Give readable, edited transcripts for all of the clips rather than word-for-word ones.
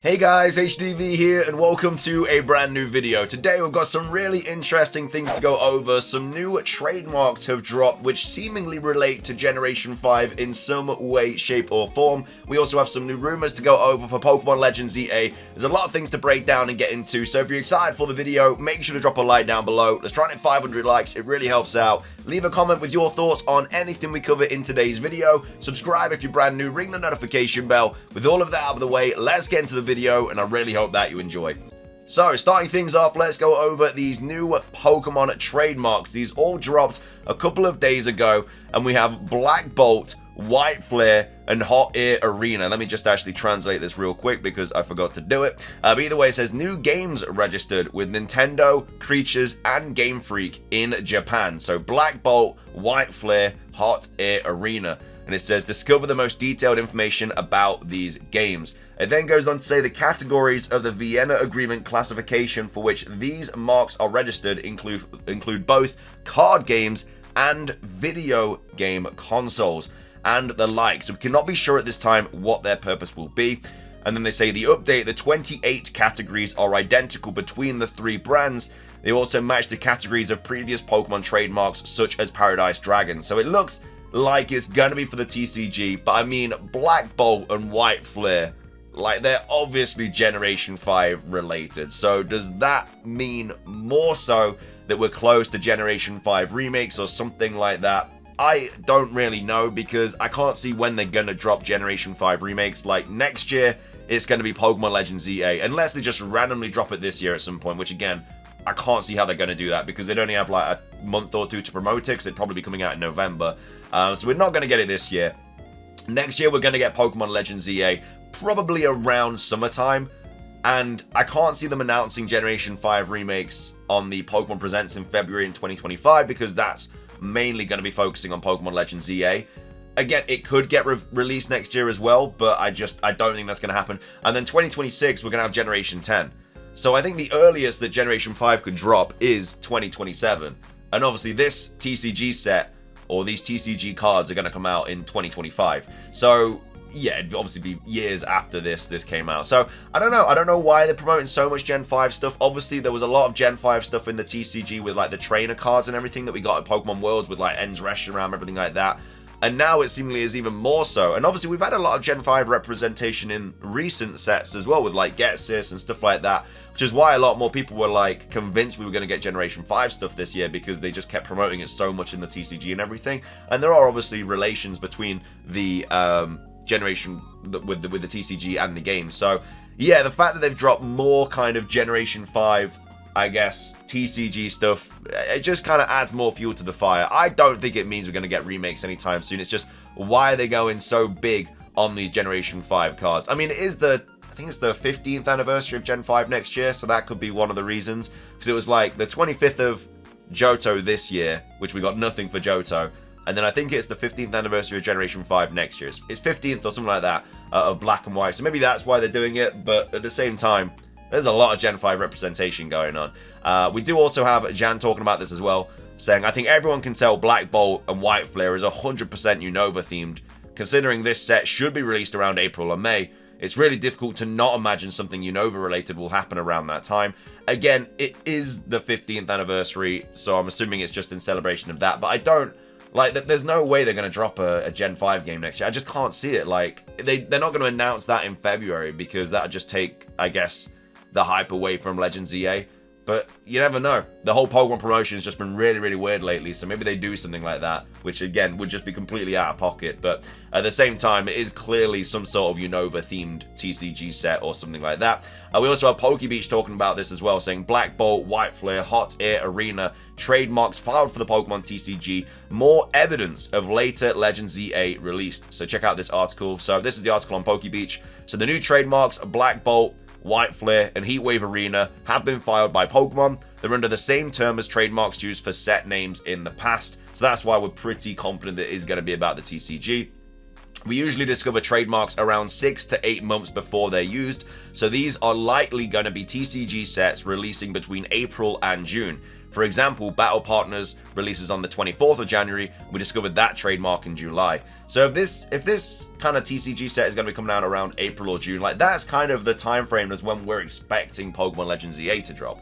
Hey guys, HDV here and welcome to a brand new video. Today we've got some really interesting things to go over. Some new trademarks have dropped which seemingly relate to Generation 5 in some way, shape or form. We also have some new rumors to go over for Pokemon Legends EA. There's a lot of things to break down and get into, so if you're excited for the video, make sure to drop a like down below. Let's try and hit 500 likes, it really helps out. Leave a comment with your thoughts on anything we cover in today's video. Subscribe if you're brand new, ring the notification bell. With all of that out of the way, let's get into the video, and I really hope that you enjoy. So, starting things off, let's go over these new Pokemon trademarks. These all dropped a couple of days ago, and we have Black Bolt, White Flare, and Hot Air Arena. Let me just actually translate this real quick because I forgot to do it. But either way, it says new games registered with Nintendo, Creatures, and Game Freak in Japan. So Black Bolt, White Flare, Hot Air Arena. And it says discover the most detailed information about these games. It then goes on to say the categories of the Vienna Agreement classification for which these marks are registered include both card games and video game consoles and the like. So we cannot be sure at this time what their purpose will be. And then they say the update, the 28 categories are identical between the three brands. They also match the categories of previous Pokemon trademarks such as Paradise Dragon. So it looks like it's gonna be for the TCG, but I mean Black Bolt and White Flare, like they're obviously Generation 5 related. So does that mean more so that we're close to Generation 5 remakes or something like that? I don't really know because I can't see when they're gonna drop Generation 5 remakes. Like next year it's gonna be Pokemon Legends EA, unless they just randomly drop it this year at some point, which again, I can't see how they're gonna do that because they'd only have like a month or two to promote it because it'd probably be coming out in November. So we're not gonna get it this year. Next year we're gonna get Pokemon Legends EA, probably around summertime, and I can't see them announcing Generation 5 remakes on the Pokemon Presents in February in 2025 because that's mainly going to be focusing on Pokemon Legends EA. Again, it could get released next year as well, but I don't think that's going to happen. And then 2026 we're going to have Generation 10. So I think the earliest that Generation 5 could drop is 2027. And obviously this TCG set, or these TCG cards, are going to come out in 2025. So yeah, it'd obviously be years after this came out. So I don't know why they're promoting so much Gen 5 stuff. Obviously there was a lot of Gen 5 stuff in the TCG with like the trainer cards and everything that we got at Pokemon Worlds with like Ends Reshiram, everything like that. And now it seemingly is even more so. And obviously we've had a lot of Gen 5 representation in recent sets as well with like Getsis and stuff like that, which is why a lot more people were like convinced we were going to get Generation 5 stuff this year because they just kept promoting it so much in the TCG and everything. And there are obviously relations between the generation with the TCG and the game. So yeah, the fact that they've dropped more kind of Generation 5, I guess, TCG stuff, it just kind of adds more fuel to the fire. I don't think it means we're going to get remakes anytime soon. It's just, why are they going so big on these Generation 5 cards? I mean, I think it's the 15th anniversary of Gen 5 next year, so that could be one of the reasons. Because it was like the 25th of Johto this year, which we got nothing for Johto. And then I think it's the 15th anniversary of Generation 5 next year. It's 15th or something like that of Black and White. So maybe that's why they're doing it. But at the same time, there's a lot of Gen 5 representation going on. We do also have Jan talking about this as well, saying, I think everyone can tell Black Bolt and White Flare is 100% Unova themed. Considering this set should be released around April or May, it's really difficult to not imagine something Unova related will happen around that time. Again, it is the 15th anniversary, so I'm assuming it's just in celebration of that. But I don't... like, there's no way they're going to drop a Gen 5 game next year. I just can't see it. Like, they're not going to announce that in February because that would just take, I guess, the hype away from Legends EA. But you never know. The whole Pokemon promotion has just been really, really weird lately. So maybe they do something like that, which again would just be completely out of pocket. But at the same time, it is clearly some sort of Unova themed TCG set or something like that. We also have Pokebeach talking about this as well, saying Black Bolt, White Flare, Hot Air Arena, trademarks filed for the Pokemon TCG, more evidence of later Legends EA released. So check out this article. So this is the article on Pokebeach. So the new trademarks, Black Bolt, White Flare, and Heatwave Arena have been filed by Pokemon. They're under the same term as trademarks used for set names in the past. So that's why we're pretty confident that it is going to be about the TCG. We usually discover trademarks around 6 to 8 months before they're used, so these are likely going to be TCG sets releasing between April and June. For example, Battle Partners releases on the 24th of January, we discovered that trademark in July. So if this kind of TCG set is going to be coming out around April or June, like that's kind of the time frame as when we're expecting Pokemon Legends EA to drop.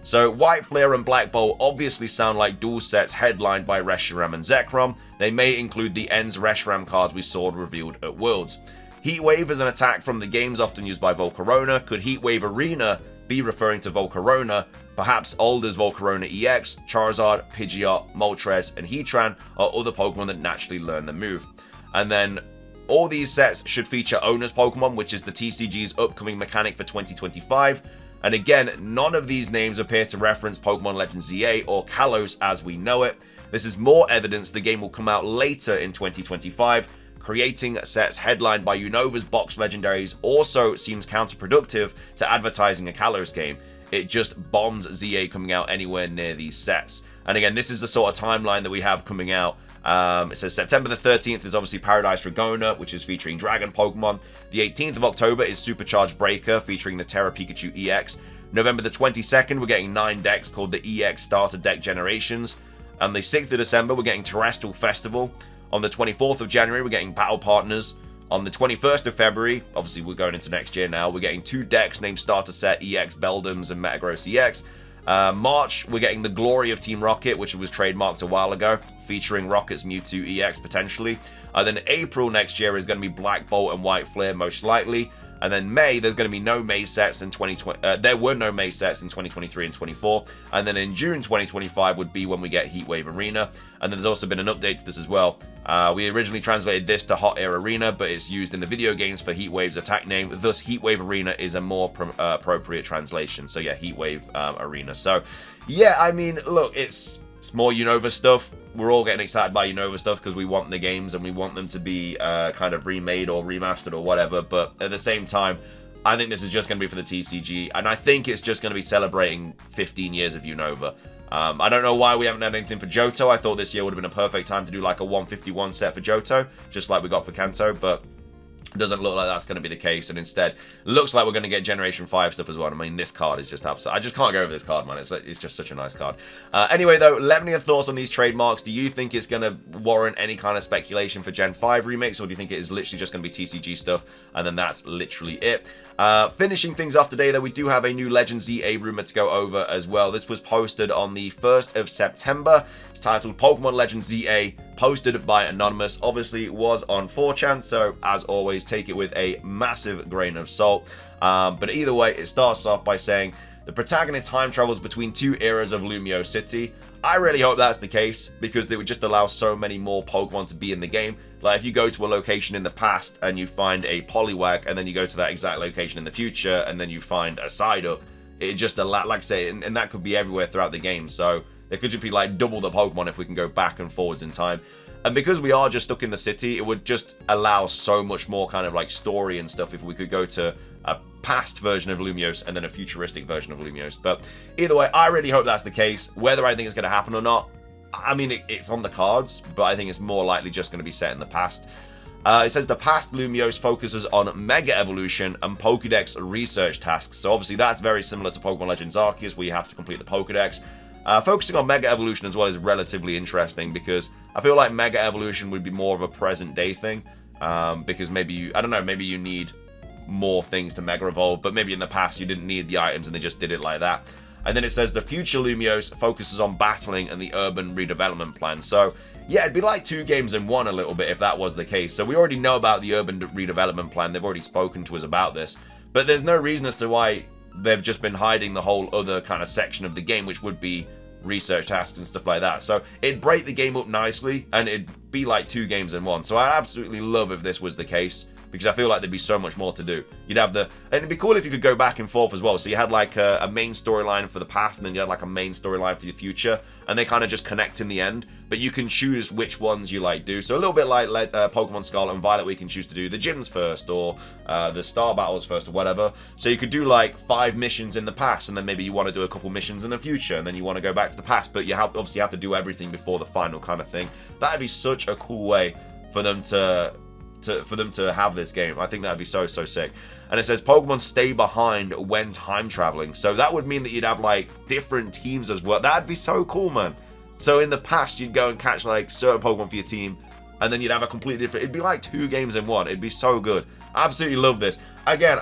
So White Flare and Black Bolt obviously sound like dual sets headlined by Reshiram and Zekrom. They may include the Ends Reshiram cards we saw revealed at Worlds. Heatwave is an attack from the games often used by Volcarona. Could Heatwave Arena be referring to Volcarona? Perhaps Alder's Volcarona EX, Charizard, Pidgeot, Moltres, and Heatran are other Pokemon that naturally learn the move. And then all these sets should feature Owner's Pokemon, which is the TCG's upcoming mechanic for 2025. And again, none of these names appear to reference Pokemon Legends EA or Kalos as we know it. This is more evidence the game will come out later in 2025. Creating sets headlined by Unova's box legendaries also seems counterproductive to advertising a Kalos game. It just bombs ZA coming out anywhere near these sets. And again, this is the sort of timeline that we have coming out. It says September the 13th is obviously Paradise Dragona, which is featuring Dragon Pokemon. The 18th of October is Supercharged Breaker, featuring the Terra Pikachu EX. November the 22nd, we're getting 9 decks called the EX Starter Deck Generations. And the 6th of December, we're getting Terrestrial Festival. On the 24th of January, we're getting Battle Partners. On the 21st of February, obviously we're going into next year now, we're getting 2 decks named Starter Set EX Beldums and Metagross EX. March, we're getting the Glory of Team Rocket, which was trademarked a while ago, featuring Rocket's Mewtwo EX potentially. Then April next year is going to be Black Bolt and White Flare most likely. And then May, there's going to be no May sets in 2020. There were no May sets in 2023 and 24. And then in June 2025 would be when we get Heatwave Arena. And then there's also been an update to this as well. We originally translated this to Hot Air Arena, but it's used in the video games for Heatwave's attack name. Thus, Heatwave Arena is a more appropriate translation. So yeah, Heatwave Arena. So yeah, I mean, look, it's more Unova stuff. We're all getting excited by Unova stuff because we want the games and we want them to be kind of remade or remastered or whatever. But at the same time, I think this is just going to be for the TCG. And I think it's just going to be celebrating 15 years of Unova. I don't know why we haven't had anything for Johto. I thought this year would have been a perfect time to do like a 151 set for Johto, just like we got for Kanto. But it doesn't look like that's going to be the case, and instead looks like we're going to get Generation 5 stuff as well. I mean, this card is just absolute. I just can't go over this card, man. It's just such a nice card. Anyway, though, let me know your thoughts on these trademarks. Do you think it's going to warrant any kind of speculation for Gen 5 remakes, or do you think it is literally just going to be TCG stuff, and then that's literally it? Finishing things off today, though, we do have a new Legends EA rumor to go over as well. This was posted on the 1st of September. It's titled Pokemon Legends EA, posted by Anonymous. Obviously, it was on 4chan, so as always, take it with a massive grain of salt. But either way, it starts off by saying, the protagonist time travels between 2 eras of Lumiose City. I really hope that's the case, because they would just allow so many more Pokemon to be in the game. Like, if you go to a location in the past and you find a Poliwag, and then you go to that exact location in the future, and then you find a Psyduck, it just allows, like I say, and that could be everywhere throughout the game. So there could just be like double the Pokemon if we can go back and forwards in time. And because we are just stuck in the city, it would just allow so much more kind of like story and stuff if we could go to a past version of Lumiose and then a futuristic version of Lumiose. But either way, I really hope that's the case. Whether I think it's going to happen or not, I mean, it's on the cards, but I think it's more likely just going to be set in the past. It says the past Lumiose focuses on Mega Evolution and Pokédex research tasks. So obviously that's very similar to Pokemon Legends Arceus, where you have to complete the Pokédex. Focusing on Mega Evolution as well is relatively interesting, because I feel like Mega Evolution would be more of a present day thing, because maybe I don't know, maybe you need more things to Mega Evolve, but maybe in the past you didn't need the items and they just did it like that. And then it says the future Lumiose focuses on battling and the urban redevelopment plan. So yeah, it'd be like 2 games in 1 a little bit if that was the case. So we already know about the urban redevelopment plan. They've already spoken to us about this, but there's no reason as to why they've just been hiding the whole other kind of section of the game, which would be research tasks and stuff like that. So it'd break the game up nicely, and it'd be like 2 games in 1. So I'd absolutely love if this was the case, because I feel like there'd be so much more to do. You'd have and it'd be cool if you could go back and forth as well. So you had like a main storyline for the past, and then you had like a main storyline for the future, and they kind of just connect in the end. But you can choose which ones you like do. So a little bit like Pokemon Scarlet and Violet, we can choose to do the gyms first, or the star battles first, or whatever. So you could do like 5 missions in the past, and then maybe you want to do a couple missions in the future, and then you want to go back to the past. But you obviously have to do everything before the final kind of thing. That'd be such a cool way for them to for them to have this game. I think that'd be so sick. And it says Pokemon stay behind when time traveling. So that would mean that you'd have like different teams as well. That'd be so cool, man. So in the past, you'd go and catch like certain Pokemon for your team, and then you'd have a completely different. It'd be like 2 games in 1. It'd be so good. I absolutely love this. Again,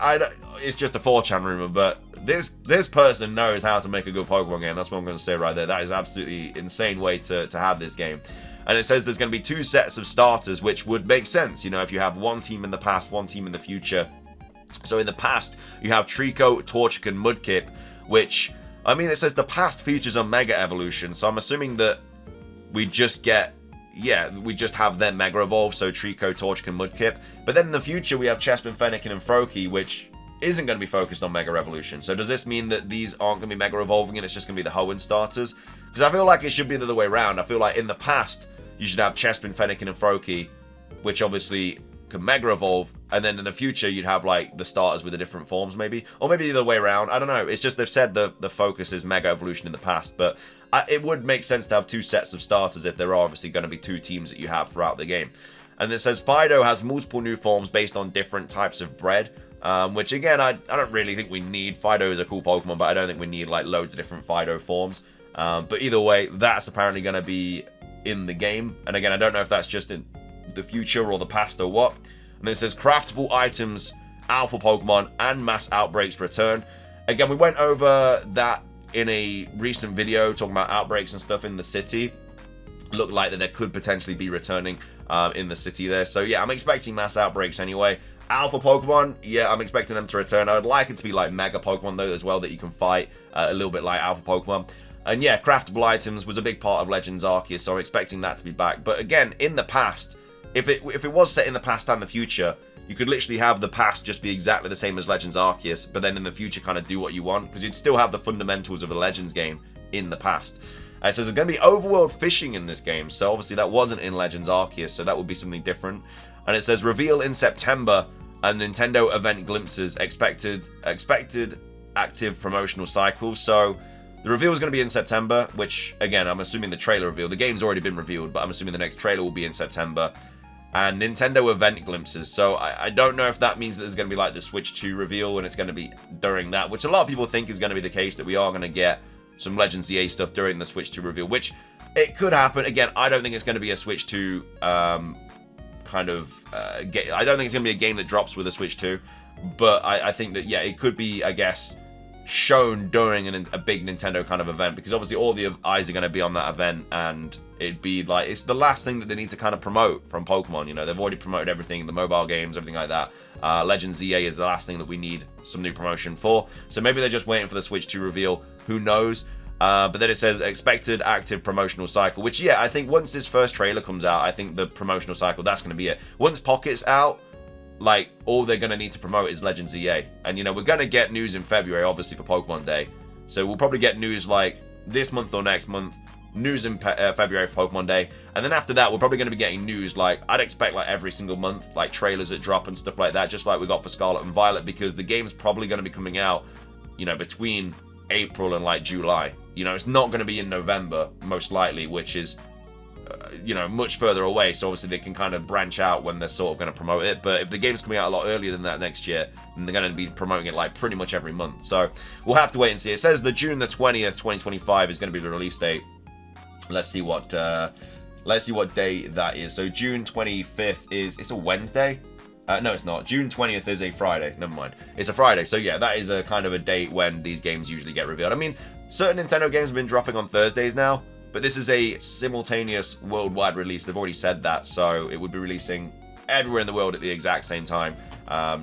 it's just a 4chan rumor, but this person knows how to make a good Pokemon game. That's what I'm going to say right there. That is absolutely insane way to have this game. And it says there's going to be 2 sets of starters, which would make sense, you know, if you have one team in the past, one team in the future. So in the past, you have Trico, Torchic, and Mudkip, which, I mean, it says the past features a Mega Evolution, so I'm assuming that we just get, yeah, we just have them Mega Evolve, so Trico, Torchic, and Mudkip. But then in the future, we have Chespin, Fennekin, and Froakie, which isn't going to be focused on Mega Evolution. So does this mean that these aren't going to be Mega Evolving and it's just going to be the Hoenn starters? Because I feel like it should be the other way around. I feel like in the past, you should have Chespin, Fennekin, and Froakie, which obviously could Mega Evolve, and then in the future you'd have like the starters with the different forms maybe, or maybe the other way around. I don't know. It's just they've said the focus is Mega Evolution in the past, but it would make sense to have 2 sets of starters if there are obviously going to be 2 teams that you have throughout the game. And it says Fido has multiple new forms based on different types of bread, which again I don't really think we need. Fido is a cool Pokemon, but I don't think we need like loads of different Fido forms. But either way, that's apparently going to be in the game, and again I don't know if that's just in the future or the past or what. And then it says craftable items, alpha Pokemon, and mass outbreaks return. Again, we went over that in a recent video talking about outbreaks and stuff in the city. Looked like that there could potentially be returning in the city there. So yeah, I'm expecting mass outbreaks anyway. Alpha Pokemon, yeah, I'm expecting them to return. I would like it to be like Mega Pokemon though as well, that you can fight a little bit like Alpha Pokemon. And yeah, craftable items was a big part of Legends Arceus, so I'm expecting that to be back. But again, in the past, if it was set in the past and the future, you could literally have the past just be exactly the same as Legends Arceus, but then in the future kind of do what you want, because you'd still have the fundamentals of a Legends game in the past. It says there's going to be overworld fishing in this game, so obviously that wasn't in Legends Arceus, so that would be something different. And it says reveal in September, and Nintendo event glimpses expected active promotional cycle. So the reveal is going to be in September, which, again, I'm assuming the trailer reveal. The game's already been revealed, but I'm assuming the next trailer will be in September. And Nintendo event glimpses. So I don't know if that means that there's going to be like the Switch 2 reveal, and it's going to be during that, which a lot of people think is going to be the case, that we are going to get some Legends EA stuff during the Switch 2 reveal, which it could happen. Again, I don't think it's going to be a Switch 2 kind of game. I don't think it's going to be a game that drops with a Switch 2, but I think that, yeah, it could be, I guess, shown during a big Nintendo kind of event, because obviously all the eyes are going to be on that event, and it'd be like, it's the last thing that they need to kind of promote from Pokemon. You know, they've already promoted everything, the mobile games, everything like that. Legends EA is the last thing that we need some new promotion for, so maybe they're just waiting for the Switch 2 reveal, who knows. But then it says expected active promotional cycle, which, yeah, I think once this first trailer comes out, I think the promotional cycle, that's going to be it. Once Pocket's out, like, all they're going to need to promote is Legends EA. And, you know, we're going to get news in February, obviously, for Pokemon Day. So we'll probably get news, like, this month or next month. News in February for Pokemon Day. And then after that, we're probably going to be getting news, like, I'd expect, like, every single month, like, trailers that drop and stuff like that, just like we got for Scarlet and Violet, because the game's probably going to be coming out, you know, between April and, like, July. You know, it's not going to be in November, most likely, which is, you know, much further away, so obviously they can kind of branch out when they're sort of going to promote it. But if the game's coming out a lot earlier than that next year, then they're going to be promoting it like pretty much every month. So we'll have to wait and see. It says the June the 20th, 2025 is going to be the release date. Let's see what day that is. So June 25th it's a Wednesday. No, it's not. June 20th is a Friday. Never mind. It's a Friday. So yeah, that is a kind of a date when these games usually get revealed. I mean, certain Nintendo games have been dropping on Thursdays now, but this is a simultaneous worldwide release. They've already said that, so it would be releasing everywhere in the world at the exact same time,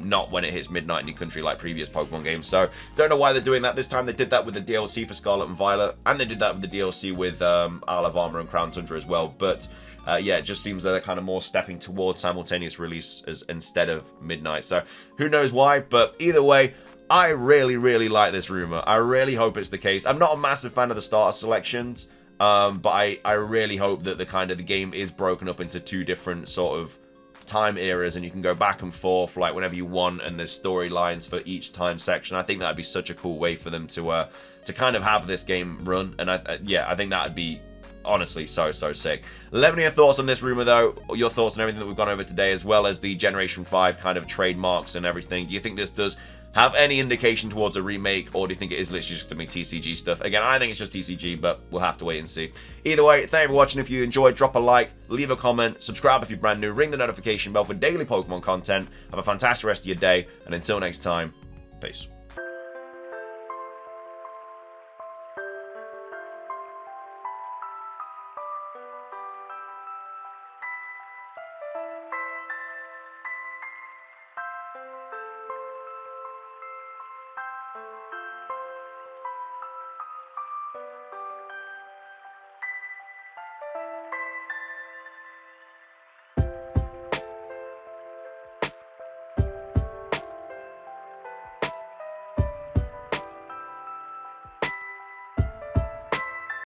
not when it hits midnight in your country like previous Pokemon games. So don't know why they're doing that this time. They did that with the DLC for Scarlet and Violet, and they did that with the DLC with Isle of Armor and Crown Tundra as well. But yeah, it just seems that they're kind of more stepping towards simultaneous release instead of midnight. So who knows why, but either way, I really, really like this rumor. I really hope it's the case. I'm not a massive fan of the starter selections, but I really hope that the game is broken up into 2 different sort of time eras, and you can go back and forth like whenever you want, and there's storylines for each time section. I think that'd be such a cool way for them to kind of have this game run, and yeah, I think that'd be honestly, so sick. Let me know your thoughts on this rumor, though. Your thoughts on everything that we've gone over today, as well as the Generation 5 kind of trademarks and everything. Do you think this does have any indication towards a remake, or do you think it is literally just going to be TCG stuff? Again, I think it's just TCG, but we'll have to wait and see. Either way, thank you for watching. If you enjoyed, drop a like, leave a comment, subscribe if you're brand new, ring the notification bell for daily Pokemon content. Have a fantastic rest of your day, and until next time, peace.